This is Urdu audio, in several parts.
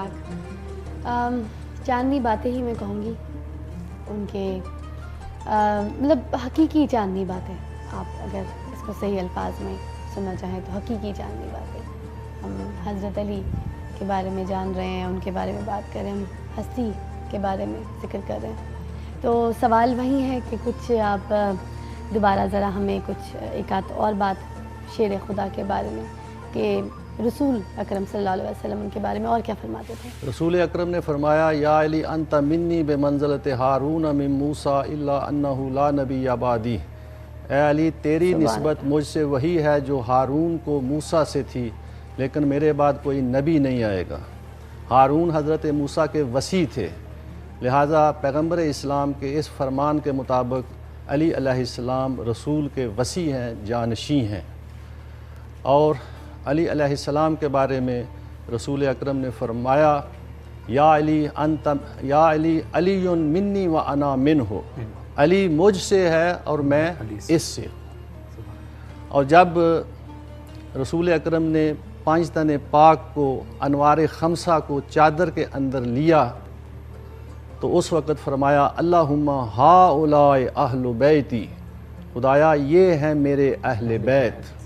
پاک چاندنی باتیں ہی میں کہوں گی، ان کے مطلب حقیقی چاندنی باتیں، آپ اگر اس کو صحیح الفاظ میں سننا چاہیں تو حقیقی چاندنی باتیں۔ ہم حضرت علی کے بارے میں جان رہے ہیں، ان کے بارے میں بات کر رہے ہیں، ہم ہستی کے بارے میں ذکر کر رہے ہیں، تو سوال وہی ہے کہ کچھ آپ دوبارہ ذرا ہمیں کچھ ایک آدھ اور بات شیر خدا کے بارے میں، کہ رسول اکرم صلی اللہ علیہ وسلم ان کے بارے میں اور کیا فرماتے تھے؟ رسول اکرم نے فرمایا یا علی انت منی بمنزلت ہارون من موسیٰ الا انہ لا نبی بعدی، اے علی تیری نسبت مجھ سے وہی ہے جو ہارون کو موسیٰ سے تھی، لیکن میرے بعد کوئی نبی نہیں آئے گا۔ ہارون حضرت موسیٰ کے وصی تھے، لہٰذا پیغمبر اسلام کے اس فرمان کے مطابق علی علیہ السلام رسول کے وصی ہیں، جانشین ہیں۔ اور علی علیہ السلام کے بارے میں رسول اکرم نے فرمایا یا علی انت یا علی علی منی و انا منہ، علی مجھ سے ہے اور میں اس سے۔ اور جب رسول اکرم نے پانچ تن پاک کو انوار خمسہ کو چادر کے اندر لیا تو اس وقت فرمایا اللہم ہؤلاء اہل بیتی، خدایا یہ ہیں میرے اہل بیت۔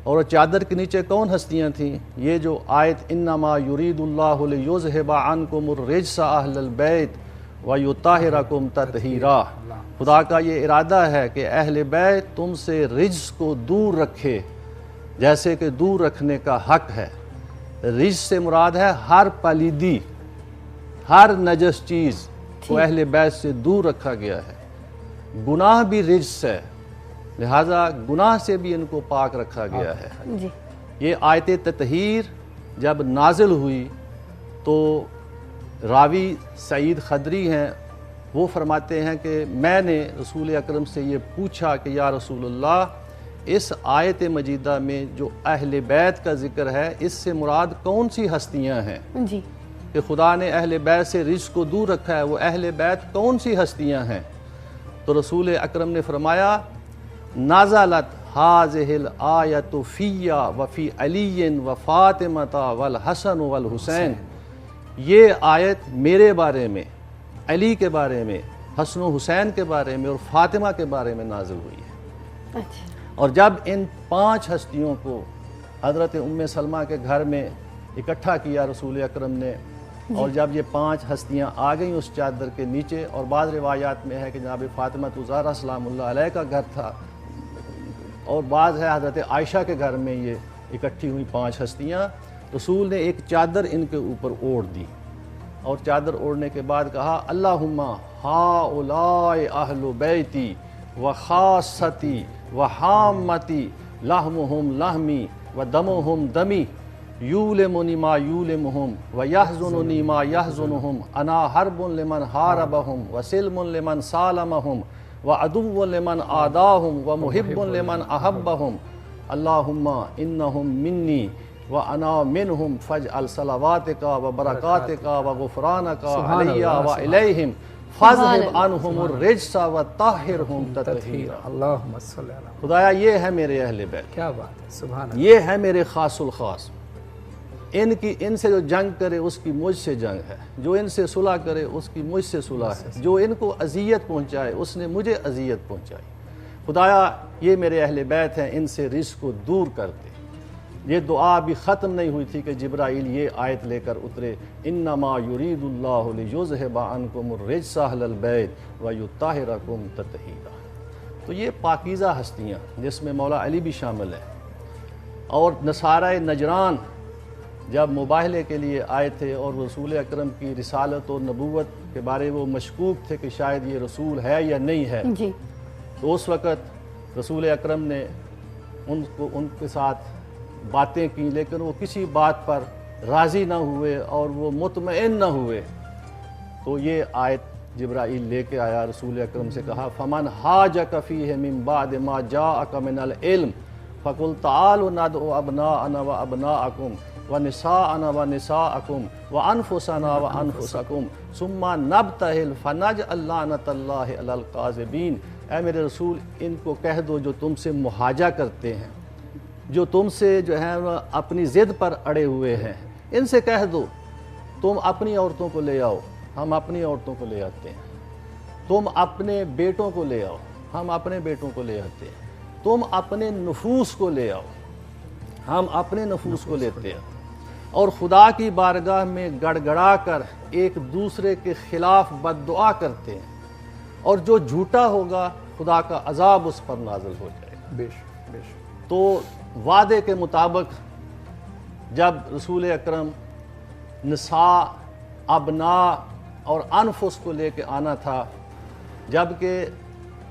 اور چادر کے نیچے کون ہستیاں تھیں؟ یہ جو آیت انما یرید اللہ لیذھب عنکم الرجس اہل البیت ویطہرکم تطہیرا، خدا کا یہ ارادہ ہے کہ اہل بیت تم سے رجس کو دور رکھے جیسے کہ دور رکھنے کا حق ہے۔ رجس سے مراد ہے ہر پلیدی، ہر نجس چیز کو اہل بیت سے دور رکھا گیا ہے۔ گناہ بھی رجس ہے، لہٰذا گناہ سے بھی ان کو پاک رکھا گیا ہے۔ یہ آیت تطہیر جب نازل ہوئی تو راوی سعید خدری ہیں، وہ فرماتے ہیں کہ میں نے رسول اکرم سے یہ پوچھا کہ یا رسول اللہ، اس آیت مجیدہ میں جو اہل بیت کا ذکر ہے اس سے مراد کون سی ہستیاں ہیں؟ کہ خدا نے اہل بیت سے رجس کو دور رکھا ہے، وہ اہل بیت کون سی ہستیاں ہیں؟ تو رسول اکرم نے فرمایا نازلت ہذہ الآیۃ فی وفی علی وفاطمۃ والحسن والحسین، یہ آیت میرے بارے میں، علی کے بارے میں، حسن و حسین کے بارے میں اور فاطمہ کے بارے میں نازل ہوئی ہے۔ اور جب ان پانچ ہستیوں کو حضرت ام سلمہ کے گھر میں اکٹھا کیا رسول اکرم نے، اور جب یہ پانچ ہستیاں آ گئیں اس چادر کے نیچے، اور بعض روایات میں ہے کہ جناب فاطمہ الزہرا سلام اللہ علیہ کا گھر تھا، اور بعض ہے حضرت عائشہ کے گھر میں یہ اکٹھی ہوئی پانچ ہستیاں، رسول نے ایک چادر ان کے اوپر اوڑھ دی، اور چادر اوڑھنے کے بعد کہا اللہم ہؤلاء اہل بیتی وخاصتی وحامتی لحمہم لحمی ودمہم دمی یولمنی ما یولمہم ویحزننی ما یحزنہم انا حرب لمن حاربہم وسلم لمن سالمہم وعدو لمن آداہم ومحب لمن احبہم اللہم انہم منی وانا منہم فاجعل صلواتک وبرکاتک وغفرانک علی وعلیہم فاذھب عنہم الرجس وطہرہم تطہیرا۔ اللہم صلی اللہ، خدایا یہ ہے میرے اہل بیت، کیا بات ہے، سبحان اللہ، یہ ہے میرے خاص الخاص، ان سے جو جنگ کرے اس کی مجھ سے جنگ ہے، جو ان سے صلح کرے اس کی مجھ سے صلح ہے، جو ان کو اذیت پہنچائے اس نے مجھے اذیت پہنچائی۔ خدایا یہ میرے اہل بیت ہیں، ان سے رجس کو دور کر دے۔ یہ دعا بھی ختم نہیں ہوئی تھی کہ جبرائیل یہ آیت لے کر اترے انما یرید اللہ لیذھب عنکم الرجس اہل البیت ویطہرکم تطہیرا۔ تو یہ پاکیزہ ہستیاں جس میں مولا علی بھی شامل ہیں، اور نصارہ نجران جب مباہلے کے لیے آئے تھے اور رسول اکرم کی رسالت و نبوت کے بارے وہ مشکوک تھے کہ شاید یہ رسول ہے یا نہیں ہے، تو اس وقت رسول اکرم نے ان کے ساتھ باتیں کی، لیکن وہ کسی بات پر راضی نہ ہوئے اور وہ مطمئن نہ ہوئے، تو یہ آیت جبرائیل لے کے آیا، رسول اکرم سے کہا فمن حاجک فیہ من بعد ما جاءک من العلم فقل تعالوا ندعو ابناءنا وابناءکم ونساءنا ونساءکم وانفسنا وانفسکم ثم نبتہل فنجعل لعنۃ اللہ علی الکاذبین۔ اے میرے رسول ان کو کہہ دو جو تم سے محاجہ کرتے ہیں، جو تم سے جو ہے اپنی ضد پر اڑے ہوئے ہیں، ان سے کہہ دو تم اپنی عورتوں کو لے آؤ، ہم اپنی عورتوں کو لے آتے ہیں، تم اپنے بیٹوں کو لے آؤ، ہم اپنے بیٹوں کو لے آتے ہیں، تم اپنے نفوس کو لے آؤ، ہم اپنے نفوس کو لیتے ہیں، اور خدا کی بارگاہ میں گڑ گڑا کر ایک دوسرے کے خلاف بد دعا کرتے ہیں، اور جو جھوٹا ہوگا خدا کا عذاب اس پر نازل ہو جائے گا۔ بے شک بے شک۔ تو وعدے کے مطابق جب رسول اکرم نساء، ابناء اور انفس کو لے کے آنا تھا، جبکہ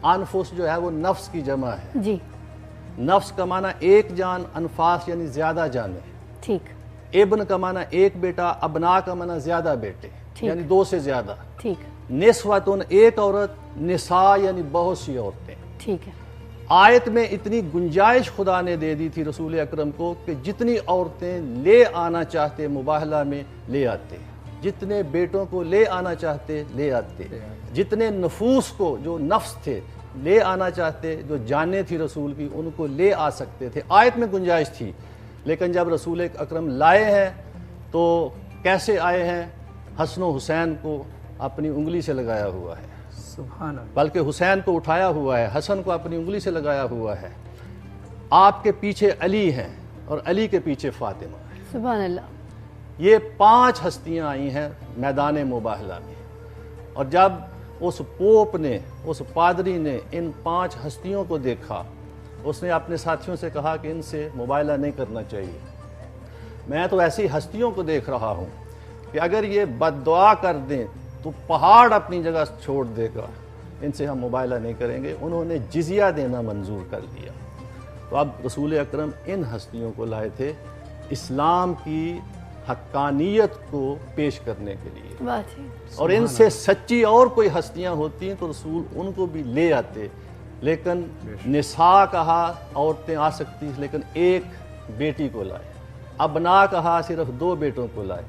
انفس جو ہے وہ نفس کی جمع ہے، جی نفس کا معنی ایک جان، انفاس یعنی زیادہ جانیں، ٹھیک ابن کا معنی ایک بیٹا، ابنا کا معنی زیادہ بیٹے ٹھیک۔ یعنی دو سے زیادہ، ٹھیک نسوتن ایک عورت، نساء یعنی بہت سی عورتیں۔ ٹھیک ہے، آیت میں اتنی گنجائش خدا نے دے دی تھی رسول اکرم کو کہ جتنی عورتیں لے آنا چاہتے مباہلہ میں لے آتے، جتنے بیٹوں کو لے آنا چاہتے لے آتے، جتنے نفوس کو جو نفس تھے لے آنا چاہتے، جو جانیں تھی رسول کی ان کو لے آ سکتے تھے۔ آیت میں گنجائش تھی، لیکن جب رسول اکرم لائے ہیں تو کیسے آئے ہیں؟ حسن و حسین کو اپنی انگلی سے لگایا ہوا ہے، سبحان اللہ۔ بلکہ حسین کو اٹھایا ہوا ہے، حسن کو اپنی انگلی سے لگایا ہوا ہے۔ آپ کے پیچھے علی ہیں اور علی کے پیچھے فاطمہ ہے۔ سبحان اللہ۔ یہ 5 ہستیاں آئی ہیں میدان مباہلہ میں، اور جب اس پوپ نے، اس پادری نے ان 5 ہستیوں کو دیکھا، اس نے اپنے ساتھیوں سے کہا کہ ان سے مباہلہ نہیں کرنا چاہیے، میں تو ایسی ہستیوں کو دیکھ رہا ہوں کہ اگر یہ بد دعا کر دیں تو پہاڑ اپنی جگہ چھوڑ دے گا، ان سے ہم مباہلہ نہیں کریں گے۔ انہوں نے جزیہ دینا منظور کر لیا۔ تو اب رسول اکرم ان ہستیوں کو لائے تھے اسلام کی حقانیت کو پیش کرنے کے لیے، بات ہے، اور ان سے سچی اور کوئی ہستیاں ہوتی ہیں تو رسول ان کو بھی لے آتے، لیکن نساء کہا عورتیں آ سکتی، لیکن ایک بیٹی کو لائے، ابنا کہا صرف 2 بیٹوں کو لائے،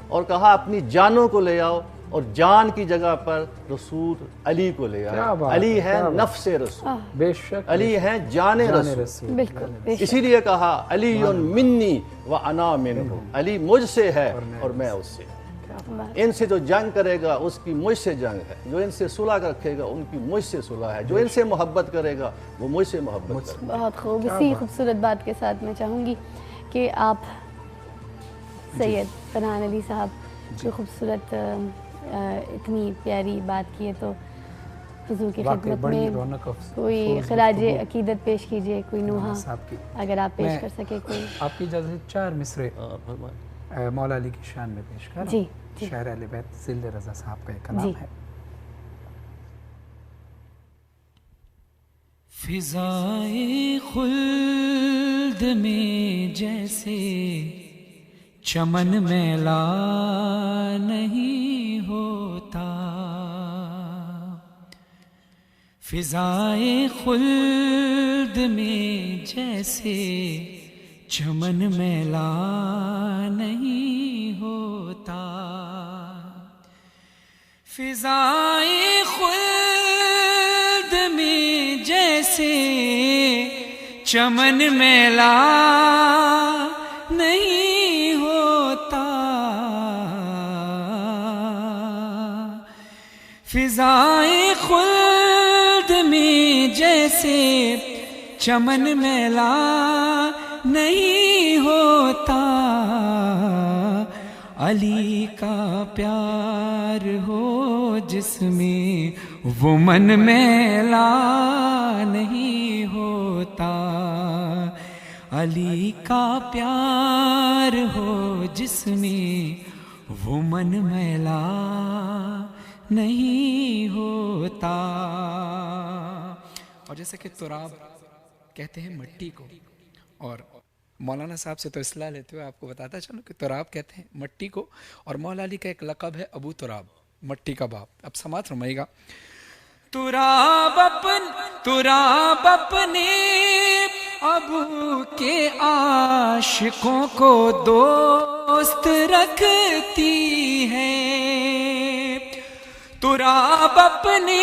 اور کہا اپنی جانوں کو لے آؤ، اور جان کی جگہ پر رسول علی کو لے آئے۔ علی ہے نفس رسول، بے شک علی ہیں جان رسول، بالکل بے شک۔ اسی لیے کہا علی منی و انا منہ، علی مجھ سے ہے اور میں اس سے۔ ان سے جو جنگ کرے گا اس کی مجھ سے جنگ ہے، جو ان سے صلح رکھے گا ان کی مجھ سے صلح ہے، جو ان سے محبت کرے گا وہ مجھ سے محبت کرے گا۔ بہت خوب۔ اسی خوبصورت بات کے ساتھ میں چاہوں گی کہ آپ سید فنان علی صاحب جو خوبصورت اتنی پیاری بات کی ہے، تو حضور کی خدمت میں کوئی خراج عقیدت پیش کیجئے، کوئی نوحہ اگر آپ پیش کر سکے کوئی۔ آپ کی اجازت 4 مصرے مولا علی کی شان میں پیش کر۔ جی شاعر اہل بیت ذل رضا صاحب کا ایک کلام ہے۔ فضائے خلد میں جیسے چمن میلا نہیں ہوتا، فضائے خلد میں جیسے چمن میلا نہیں ہوتا، فضائے خلد میں جیسے چمن میلا نہیں ہوتا، فضائے خلد میں جیسے چمن میلا نہیں ہوتا، علی کا پیار ہو جس میں وہ من میلا نہیں ہوتا، علی کا پیار ہو جس میں وہ من میلا نہیں ہوتا۔ اور جیسے کہ تراب کہتے ہیں مٹی کو، اور مولانا صاحب سے تو اصلاح لیتے ہوئے آپ کو بتاتا چلو کہ تراب کہتے ہیں مٹی کو، اور مولا علی کا ایک لقب ہے ابو تراب، مٹی کا باپ۔ اب سماعت فرمائیے گا۔ تراب اپنے ابو کے عاشقوں کو دوست رکھتی ہے، تراب اپنے